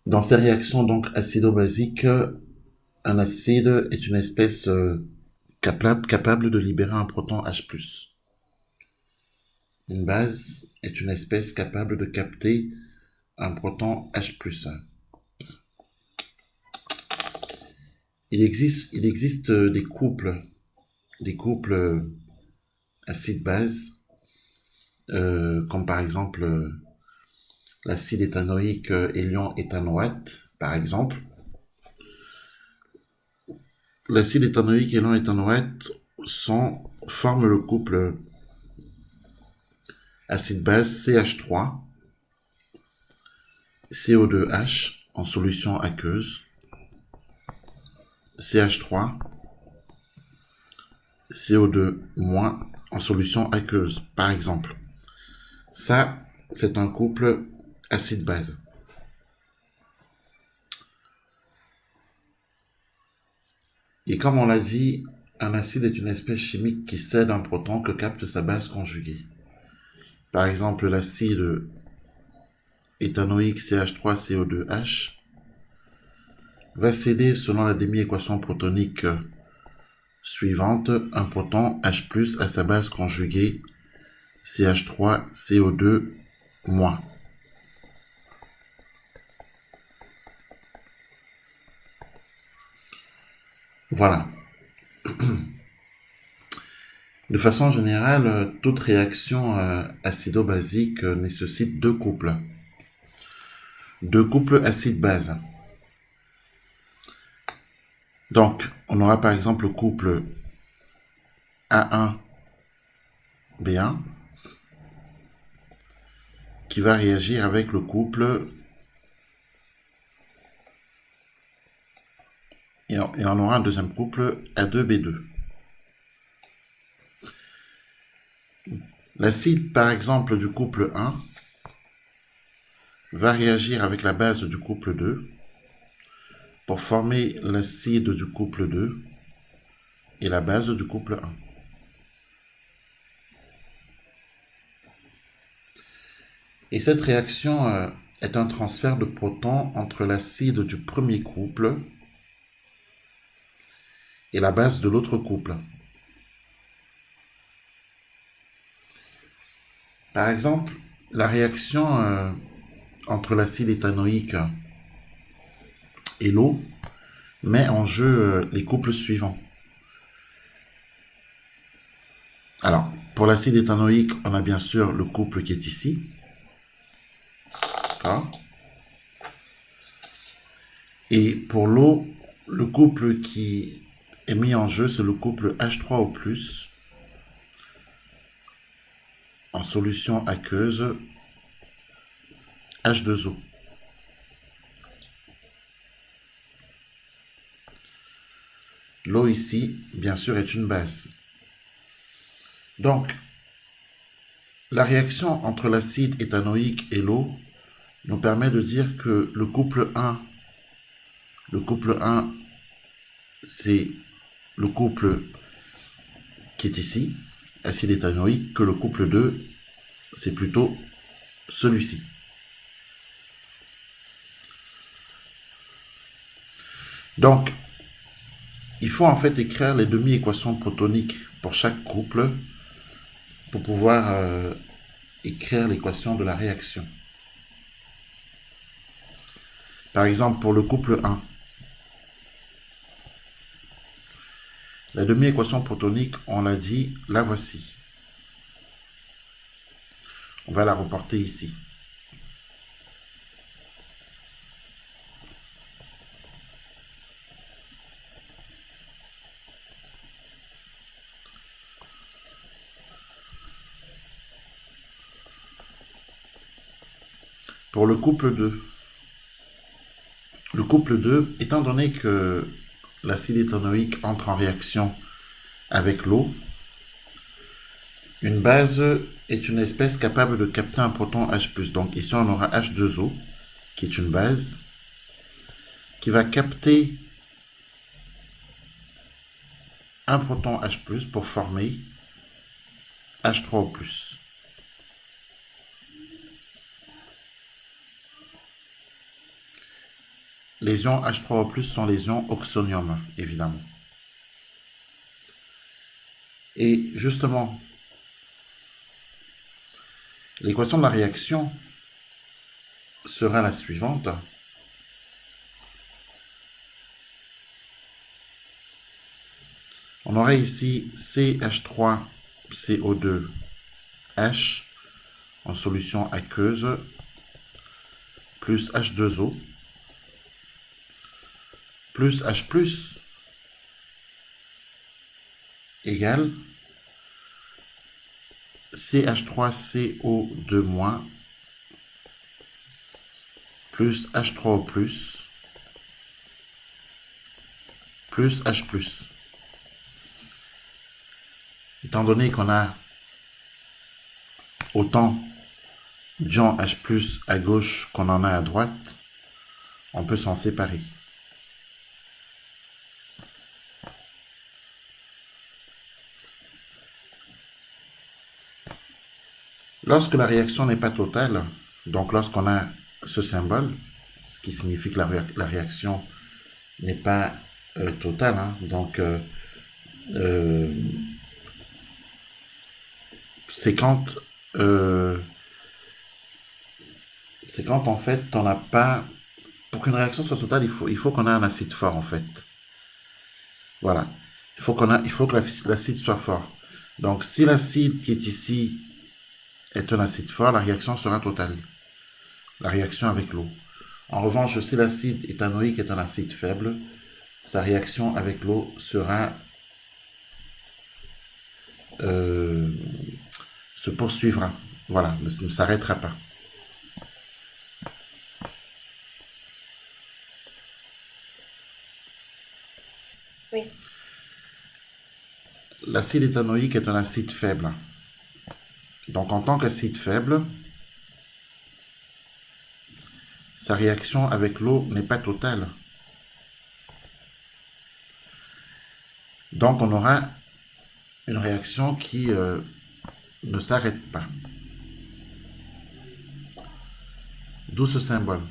Dans ces réactions donc acido-basiques, un acide est une espèce capable de libérer un proton H+. Une base est une espèce capable de capter un proton H+. Il existe des couples acide-base, comme par exemple l'acide éthanoïque et l'ion éthanoate, par exemple. L'acide éthanoïque et l'ion éthanoate forment le couple acide-base CH3, CO2H en solution aqueuse, CH3, CO2- en solution aqueuse, par exemple. Ça, c'est un couple acide-base. Et comme on l'a dit, un acide est une espèce chimique qui cède un proton que capte sa base conjuguée. Par exemple, l'acide éthanoïque CH3CO2H va céder, selon la demi-équation protonique suivante, un proton H+ à sa base conjuguée CH3CO2-. Voilà. De façon générale, toute réaction acido-basique nécessite deux couples. Deux couples acide-base. Donc, on aura par exemple le couple A1-B1 qui va réagir avec le couple et on aura un deuxième couple A2-B2. L'acide par exemple du couple 1 va réagir avec la base du couple 2 pour former l'acide du couple 2 et la base du couple 1. Et cette réaction est un transfert de protons entre l'acide du premier couple et la base de l'autre couple. Par exemple, la réaction entre l'acide éthanoïque et l'eau met en jeu les couples suivants. Alors, pour l'acide éthanoïque, on a bien sûr le couple qui est ici. D'accord. Et pour l'eau, le couple qui est mis en jeu, c'est le couple H3O+, en solution aqueuse H2O. L'eau ici, bien sûr, est une base. Donc, la réaction entre l'acide éthanoïque et l'eau nous permet de dire que le couple 1, c'est le couple qui est ici, acide éthanoïque, que le couple 2, c'est plutôt celui-ci. Donc, il faut en fait écrire les demi-équations protoniques pour chaque couple pour pouvoir écrire l'équation de la réaction. Par exemple, pour le couple 1, la demi-équation protonique, on l'a dit, la voici. On va la reporter ici. Pour le couple 2, étant donné que l'acide éthanoïque entre en réaction avec l'eau, une base est une espèce capable de capter un proton H+. Donc ici, on aura H2O, qui est une base, qui va capter un proton H+, pour former H3O+. les ions H3O+, sont les ions oxonium, évidemment. Et justement, l'équation de la réaction sera la suivante. On aurait ici CH3CO2H en solution aqueuse plus H2O plus H+, égale CH3CO2- plus H3O+, plus H+. Étant donné qu'on a autant d'ions H+ à gauche qu'on en a à droite, on peut s'en séparer. Lorsque la réaction n'est pas totale, donc lorsqu'on a ce symbole, ce qui signifie que la réaction n'est pas totale, hein, donc c'est quand en fait on n'a pas, pour qu'une réaction soit totale, il faut qu'on ait un acide fort en fait. Voilà, il faut que l'acide soit fort. Donc si l'acide qui est ici est un acide fort, la réaction sera totale. La réaction avec l'eau. En revanche, si l'acide éthanoïque est un acide faible, sa réaction avec l'eau sera se poursuivra. Voilà, ne s'arrêtera pas. Oui. L'acide éthanoïque est un acide faible. Donc en tant qu'acide faible, sa réaction avec l'eau n'est pas totale. Donc on aura une réaction qui ne s'arrête pas. D'où ce symbole.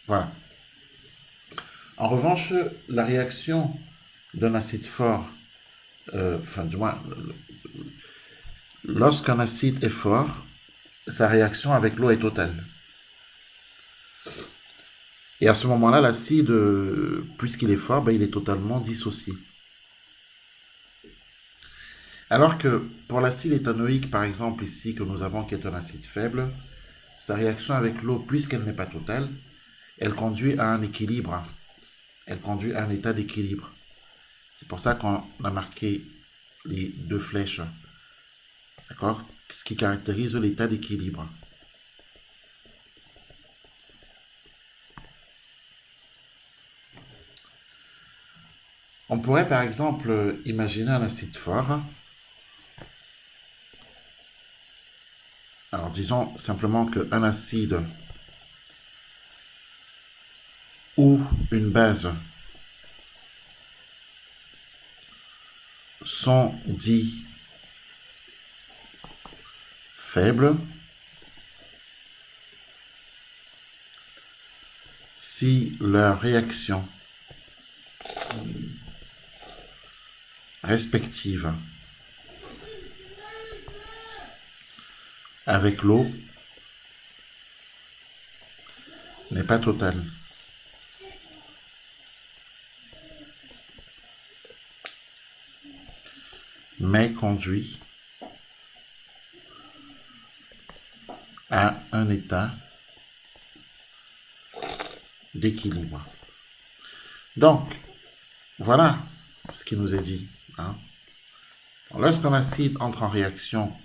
Voilà. En revanche, la réaction d'un acide fort, enfin du moins, lorsqu'un acide est fort, sa réaction avec l'eau est totale. Et à ce moment-là, l'acide, puisqu'il est fort, ben, il est totalement dissocié. Alors que pour l'acide éthanoïque, par exemple, ici, que nous avons qui est un acide faible, sa réaction avec l'eau, puisqu'elle n'est pas totale, elle conduit à un équilibre. Elle conduit à un état d'équilibre. C'est pour ça qu'on a marqué les deux flèches. D'accord? Ce qui caractérise l'état d'équilibre. On pourrait par exemple imaginer un acide fort. Alors disons simplement qu'un acide ou une base sont dits faibles si leur réaction respective avec l'eau n'est pas totale. Mais conduit à un état d'équilibre. Donc, voilà ce qui nous est dit. Hein. Lorsqu'un acide entre en réaction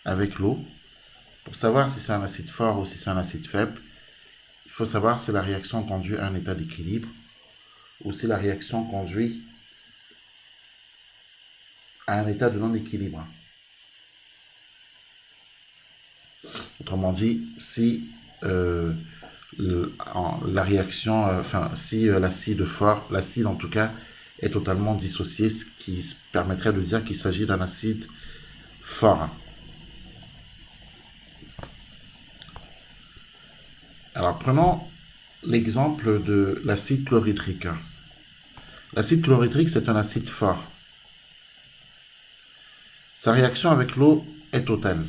avec l'eau, pour savoir si c'est un acide fort ou si c'est un acide faible, il faut savoir si la réaction conduit à un état d'équilibre ou si la réaction conduit à un état de non-équilibre. Autrement dit, si la réaction, si l'acide fort, l'acide en tout cas, est totalement dissocié, ce qui permettrait de dire qu'il s'agit d'un acide fort. Alors, prenons l'exemple de l'acide chlorhydrique. L'acide chlorhydrique, c'est un acide fort. Sa réaction avec l'eau est totale.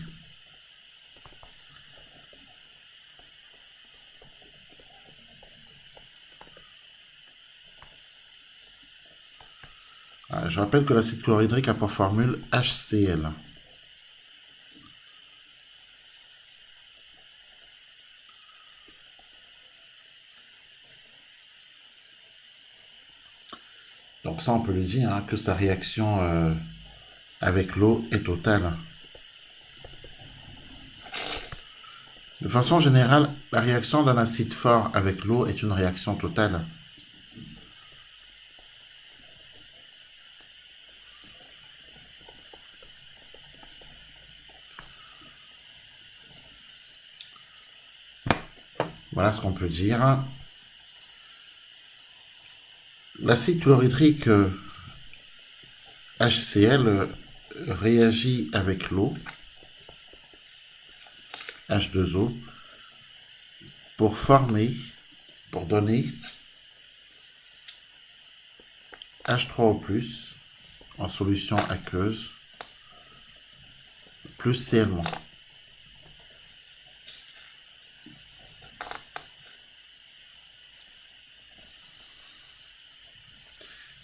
Je rappelle que l'acide chlorhydrique a pour formule HCl. Donc ça, on peut le dire, que sa réaction avec l'eau est totale. De façon générale, la réaction d'un acide fort avec l'eau est une réaction totale. Voilà ce qu'on peut dire. L'acide chlorhydrique HCl réagit avec l'eau, H2O, pour donner H3O+, en solution aqueuse, plus Cl-.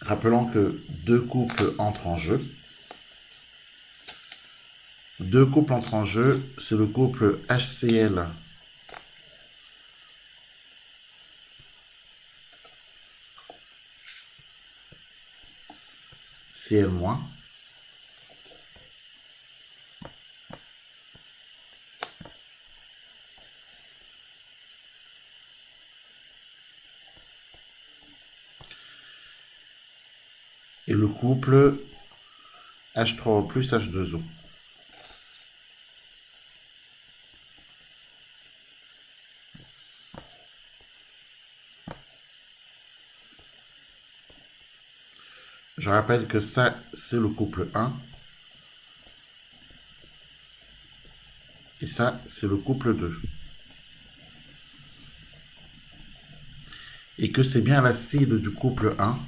Rappelons que deux couples entrent en jeu. Deux couples entrent en jeu, c'est le couple HCl Cl-, et le couple H3O plus H2O. Je rappelle que ça, c'est le couple 1. Et ça, c'est le couple 2. Et que c'est bien l'acide du couple 1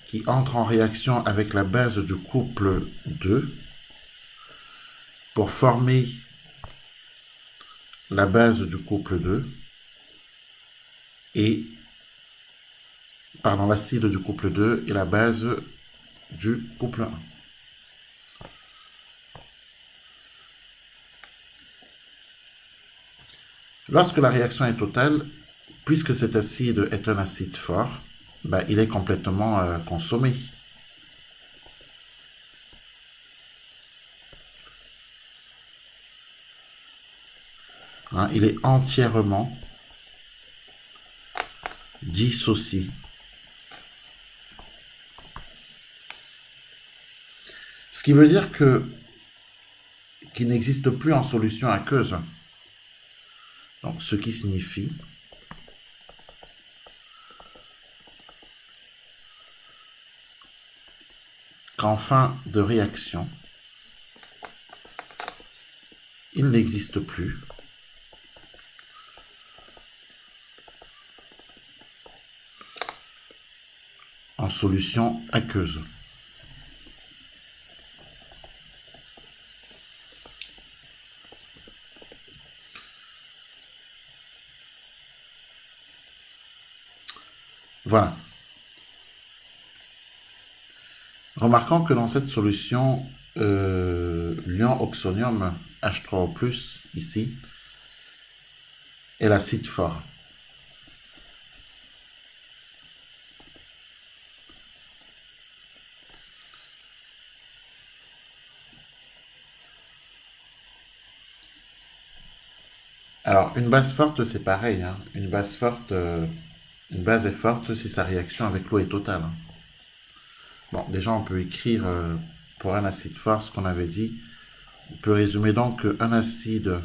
qui entre en réaction avec la base du couple 2 pour former la base du couple 2 et l'acide du couple 2 et la base du couple 1. Lorsque la réaction est totale, puisque cet acide est un acide fort, il est complètement consommé. Il est entièrement dissocié. Ce qui veut dire qu'il n'existe plus en solution aqueuse. Donc, ce qui signifie qu'en fin de réaction, il n'existe plus en solution aqueuse. Voilà. Remarquons que dans cette solution, l'ion oxonium H3O+, ici, est l'acide fort. Alors, une base forte, c'est pareil. Une base est forte si sa réaction avec l'eau est totale. Bon, déjà, on peut écrire pour un acide fort ce qu'on avait dit. On peut résumer donc qu'un acide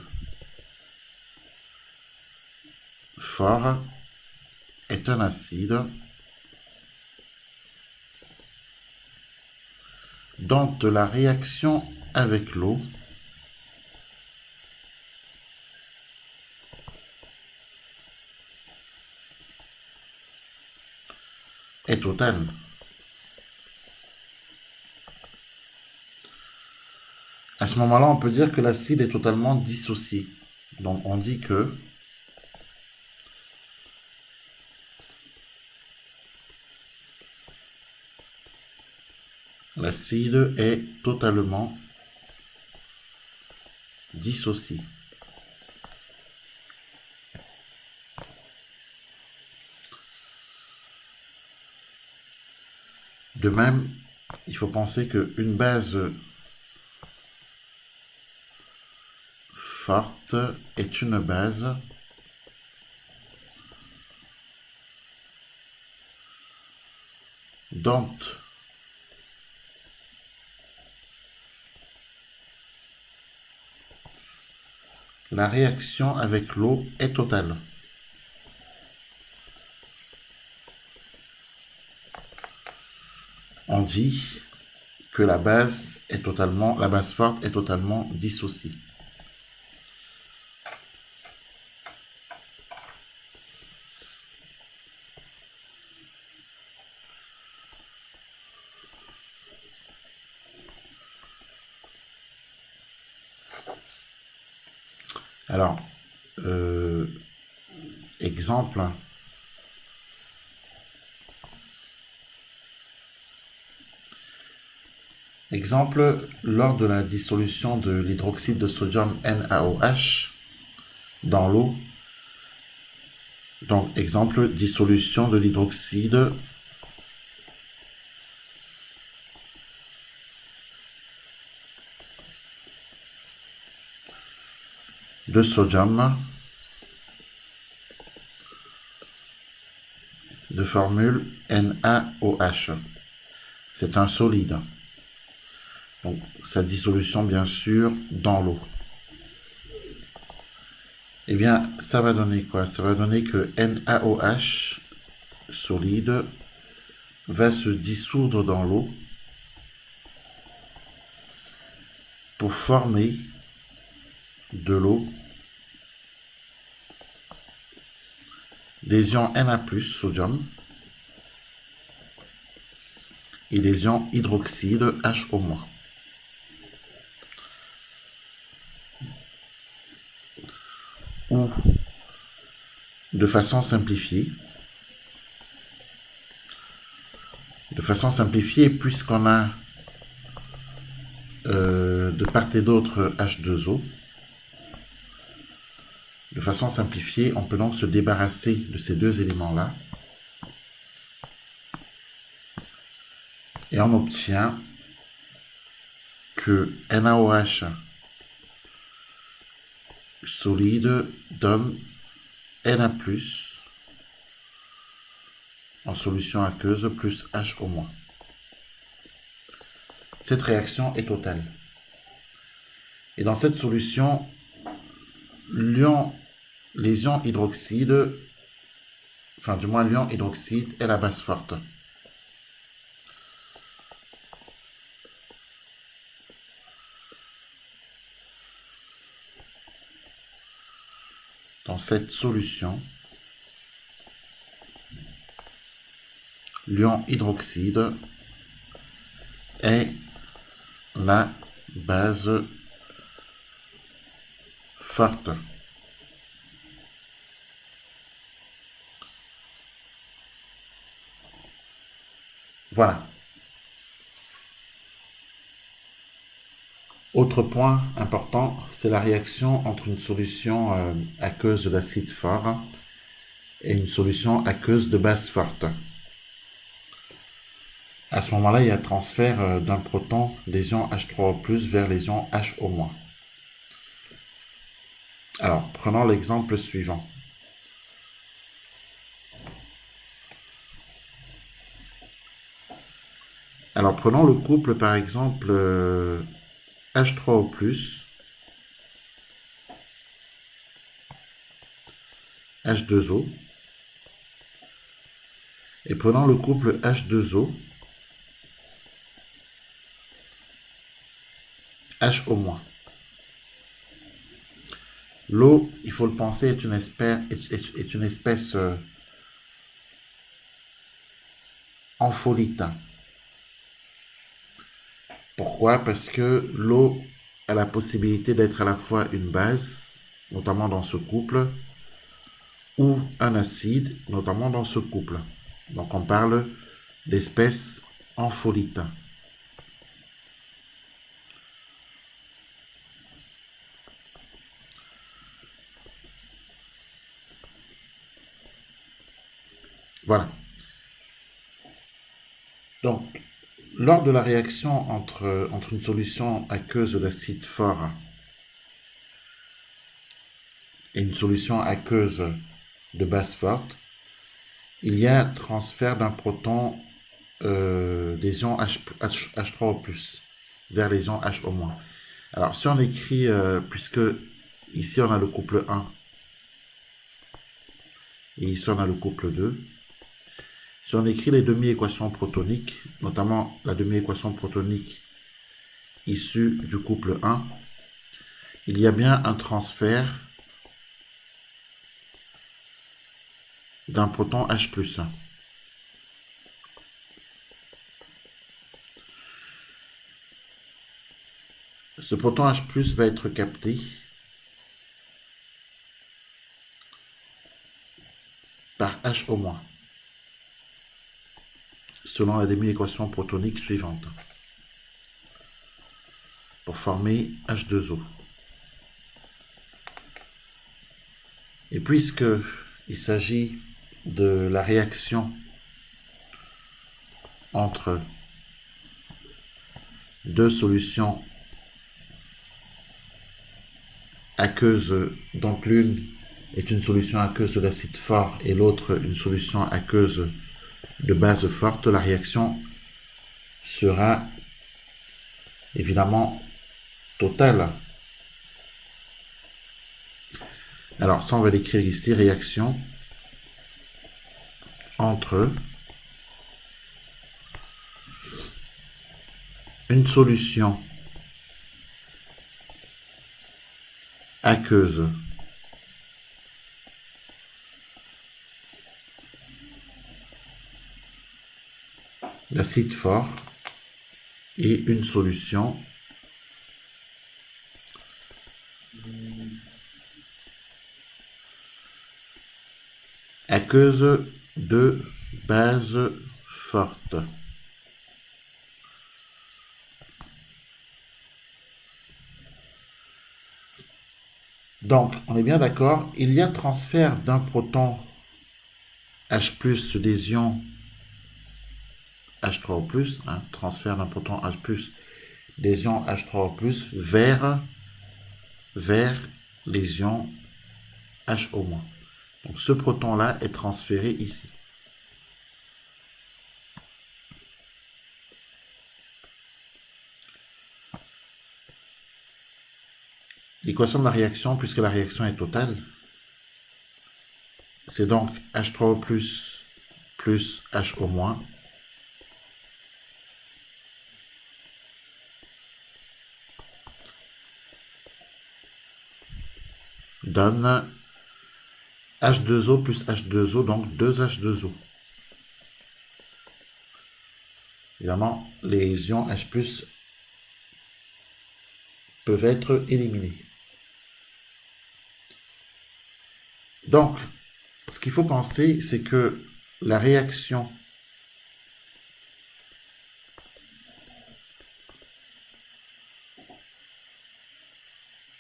fort est un acide dont la réaction avec l'eau est totale. À ce moment-là, on peut dire que l'acide est totalement dissocié. Donc on dit que l'acide est totalement dissocié. De même, il faut penser qu'une base forte est une base dont la réaction avec l'eau est totale. On dit que la base forte est totalement dissociée. Alors, exemple. Exemple, lors de la dissolution de l'hydroxyde de sodium NaOH dans l'eau. Donc, exemple, dissolution de l'hydroxyde de sodium de formule NaOH. C'est un solide. Donc, sa dissolution, bien sûr, dans l'eau. Eh bien, ça va donner quoi? Ça va donner que NaOH solide va se dissoudre dans l'eau pour former de l'eau des ions Na+, sodium, et des ions hydroxyde HO-. Ou, de façon simplifiée, puisqu'on a de part et d'autre H2O, de façon simplifiée, on peut donc se débarrasser de ces deux éléments-là. Et on obtient que NaOH solide donne Na+, en solution aqueuse, plus HO-. Cette réaction est totale. Et dans cette solution, les ions hydroxyde, enfin du moins l'ion hydroxyde est la base forte. Dans cette solution, l'ion hydroxyde est la base forte. Voilà. Autre point important, c'est la réaction entre une solution aqueuse d'acide fort et une solution aqueuse de base forte. À ce moment-là, il y a transfert d'un proton des ions H3O+, vers les ions HO-. Alors, prenons l'exemple suivant. Alors, prenons le couple, par exemple, H3O+, H2O, et prenons le couple H2O, HO-. L'eau, il faut le penser, est une espèce ampholyte. Pourquoi? Parce que l'eau a la possibilité d'être à la fois une base, notamment dans ce couple, ou un acide, notamment dans ce couple. Donc on parle d'espèces ampholytes. Voilà. Donc, lors de la réaction entre une solution aqueuse d'acide fort et une solution aqueuse de base forte, il y a transfert d'un proton des ions H3O+, vers les ions HO-. Alors, si on écrit, puisque ici on a le couple 1, et ici on a le couple 2, si on écrit les demi-équations protoniques, notamment la demi-équation protonique issue du couple 1, il y a bien un transfert d'un proton H+. Ce proton H+, va être capté par HO-, selon la demi-équation protonique suivante, pour former H2O. Et puisque il s'agit de la réaction entre deux solutions aqueuses, donc l'une est une solution aqueuse de l'acide fort et l'autre une solution aqueuse de base forte, la réaction sera évidemment totale. Alors ça on va l'écrire ici, réaction entre une solution aqueuse d'acide fort et une solution aqueuse de base forte. Donc, on est bien d'accord, il y a transfert d'un proton H+, des ions H3O+, transfert d'un proton H+, des ions H3O+, vers les ions HO-. Donc, ce proton-là est transféré ici. L'équation de la réaction, puisque la réaction est totale, c'est donc H3O+, plus HO-, donne H2O plus H2O, donc 2H2O. Évidemment, les ions H+, peuvent être éliminés. Donc, ce qu'il faut penser, c'est que la réaction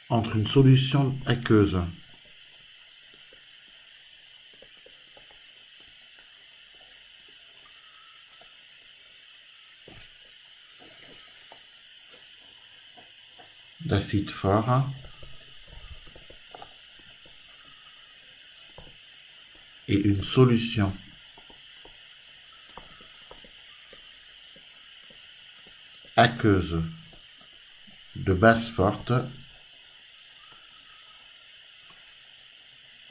entre une solution aqueuse d'acide fort et une solution aqueuse de base forte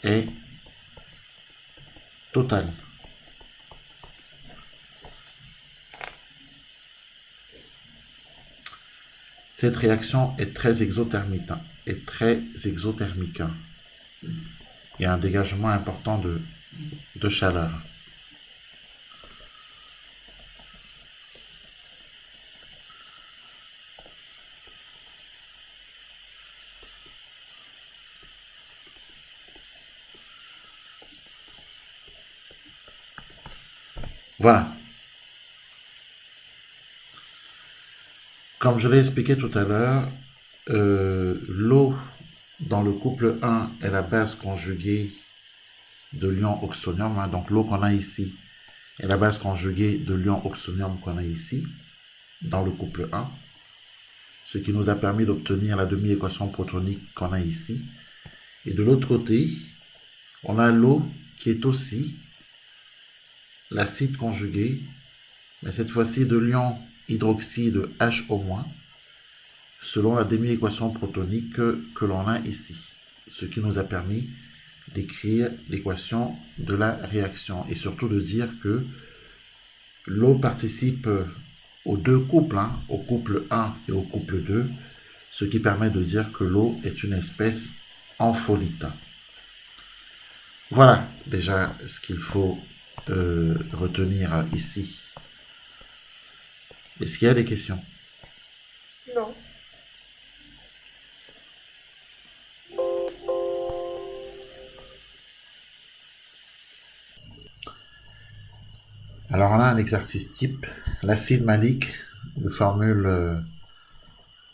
est totale. Cette réaction est très exothermique. Il y a un dégagement important de chaleur. Voilà. Comme je l'ai expliqué tout à l'heure, l'eau dans le couple 1 est la base conjuguée de l'ion oxonium. Hein. Donc l'eau qu'on a ici est la base conjuguée de l'ion oxonium qu'on a ici, dans le couple 1. Ce qui nous a permis d'obtenir la demi-équation protonique qu'on a ici. Et de l'autre côté, on a l'eau qui est aussi l'acide conjugué, mais cette fois-ci de l'ion hydroxyde HO-, selon la demi-équation protonique que l'on a ici. Ce qui nous a permis d'écrire l'équation de la réaction et surtout de dire que l'eau participe aux deux couples, hein, au couple 1 et au couple 2, ce qui permet de dire que l'eau est une espèce ampholyte. Voilà déjà ce qu'il faut retenir ici. Est-ce qu'il y a des questions? Non. Alors on a un exercice type. L'acide malique de formule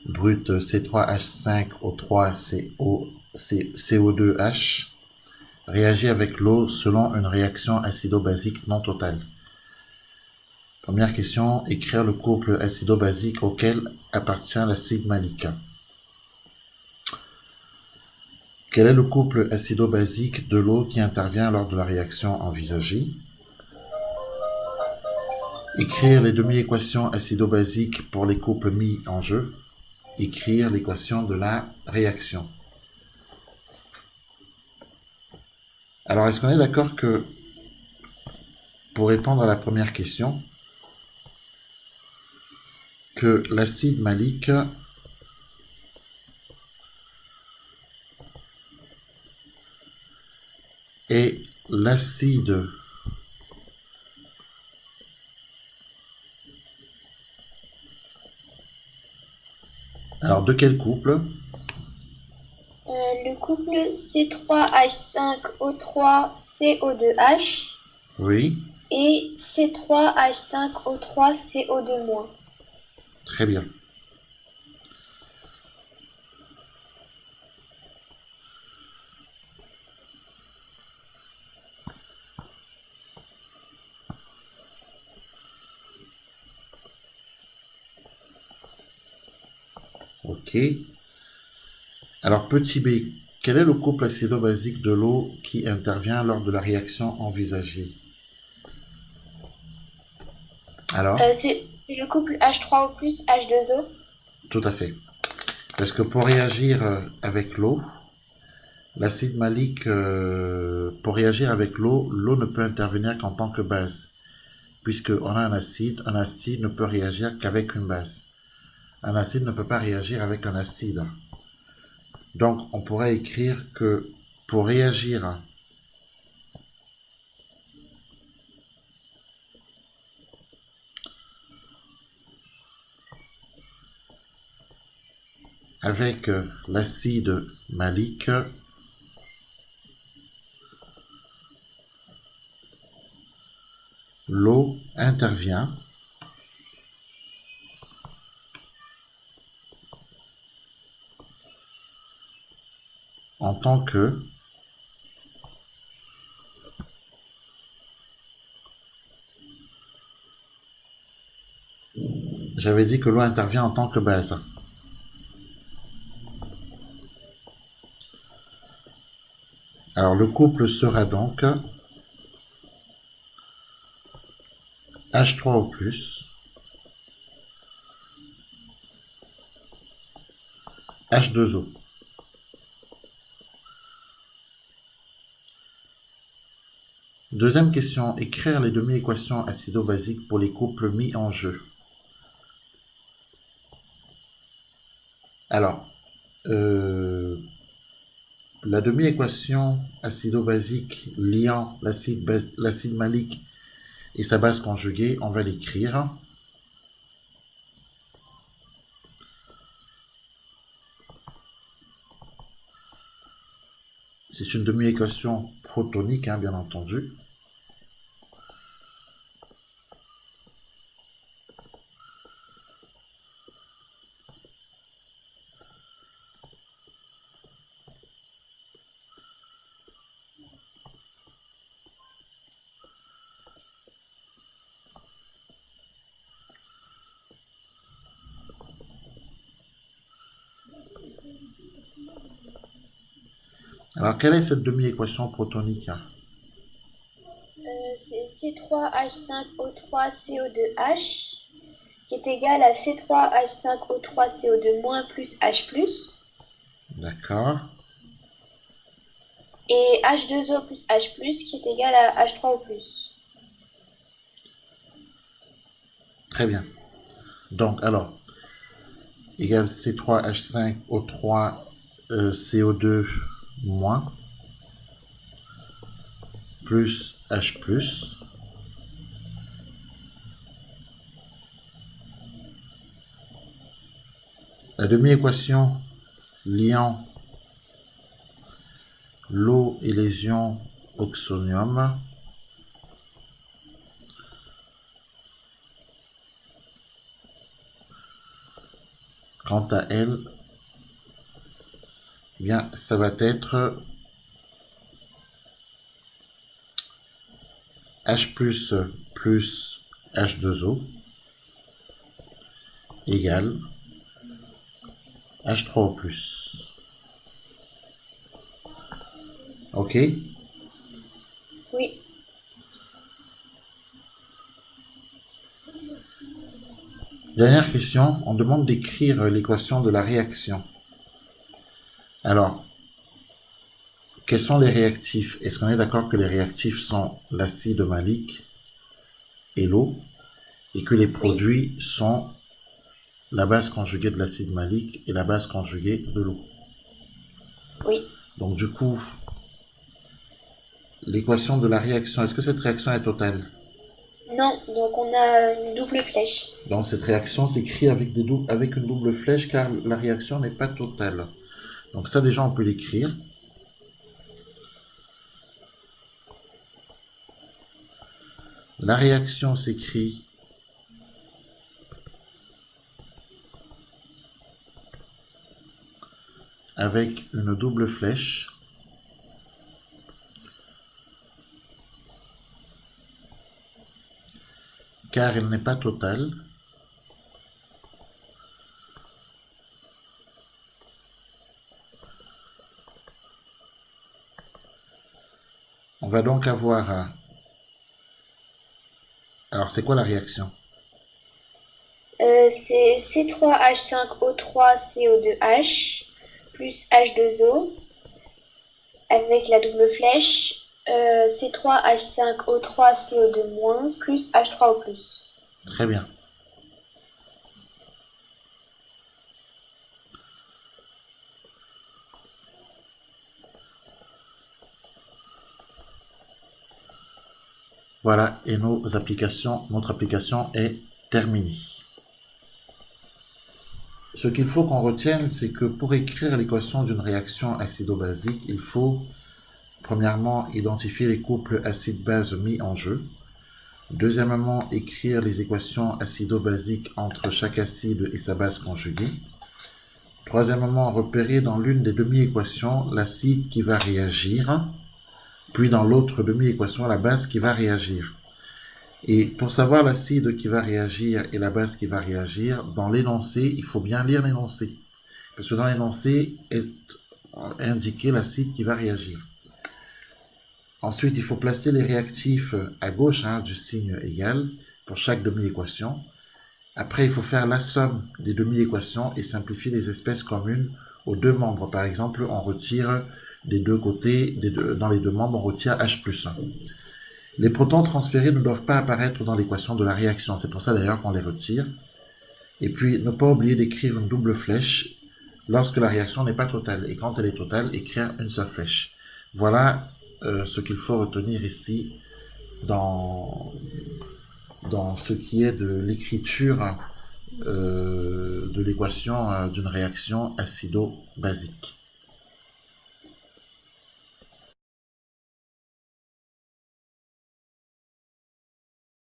brute C3H5O3CO2H réagit avec l'eau selon une réaction acido-basique non totale. Première question, écrire le couple acido-basique auquel appartient l'acide malique. Quel est le couple acido-basique de l'eau qui intervient lors de la réaction envisagée? Écrire les demi-équations acido-basiques pour les couples mis en jeu. Écrire l'équation de la réaction. Alors, est-ce qu'on est d'accord que pour répondre à la première question, que l'acide malique est l'acide alors de quel couple? Le couple C3H5O3CO2H Oui, et C3H5O3CO2-. très bien. Ok. Alors, petit b, quel est le couple acido-basique de l'eau qui intervient lors de la réaction envisagée? Alors, C'est le couple H3O plus H2O. tout à fait. Parce que pour réagir avec l'eau, l'acide malique, pour réagir avec l'eau, l'eau ne peut intervenir qu'en tant que base. Puisqu'on a un acide ne peut réagir qu'avec une base. Un acide ne peut pas réagir avec un acide. Donc, on pourrait écrire que pour réagir avec l'acide malique, l'eau intervient en tant que j'avais dit que l'eau intervient en tant que base. Alors le couple sera donc H3O+, H2O. Deuxième question, écrire les demi-équations acido-basiques pour les couples mis en jeu. Alors, la demi-équation acido-basique liant l'acide malique et sa base conjuguée, on va l'écrire. C'est une demi-équation protonique, hein, bien entendu. Alors, quelle est cette demi-équation protonique? C'est C3H5O3CO2H qui est égal à C3H5O3CO2- plus H+, D'accord. et H2O plus H+, qui est égal à H3O+. Très bien. Donc, alors, égale C3H5O3 CO2- plus H+. La demi-équation liant l'eau et les ions oxonium quant à elle, eh bien, ça va être H plus H2O égale H3O plus. OK? Oui. Dernière question, on demande d'écrire l'équation de la réaction. Alors, quels sont les réactifs? Est-ce qu'on est d'accord que les réactifs sont l'acide malique et l'eau, et que les produits sont la base conjuguée de l'acide malique et la base conjuguée de l'eau? Oui. Donc du coup, l'équation de la réaction, est-ce que cette réaction est totale? Non, donc on a une double flèche. Donc cette réaction s'écrit avec une double flèche car la réaction n'est pas totale. Donc ça déjà on peut l'écrire. La réaction s'écrit avec une double flèche. Car elle n'est pas totale. On va donc avoir... Alors c'est quoi la réaction? C'est C3H5O3CO2H plus H2O avec la double flèche. C3H5O3CO2- plus H3O+. Très bien. Voilà, et notre application est terminée. Ce qu'il faut qu'on retienne, c'est que pour écrire l'équation d'une réaction acido-basique, il faut premièrement identifier les couples acide-base mis en jeu. Deuxièmement, écrire les équations acido-basiques entre chaque acide et sa base conjuguée. Troisièmement, repérer dans l'une des demi-équations l'acide qui va réagir, puis dans l'autre demi-équation la base qui va réagir. Et pour savoir l'acide qui va réagir et la base qui va réagir, dans l'énoncé, il faut bien lire l'énoncé. Parce que dans l'énoncé est indiqué l'acide qui va réagir. Ensuite, il faut placer les réactifs à gauche du signe égal pour chaque demi-équation. Après, il faut faire la somme des demi-équations et simplifier les espèces communes aux deux membres. Par exemple, on retire des deux côtés, dans les deux membres, on retire H plus 1. Les protons transférés ne doivent pas apparaître dans l'équation de la réaction. C'est pour ça d'ailleurs qu'on les retire. Et puis, ne pas oublier d'écrire une double flèche lorsque la réaction n'est pas totale. Et quand elle est totale, écrire une seule flèche. Voilà ce qu'il faut retenir ici dans ce qui est de l'écriture de l'équation d'une réaction acido-basique.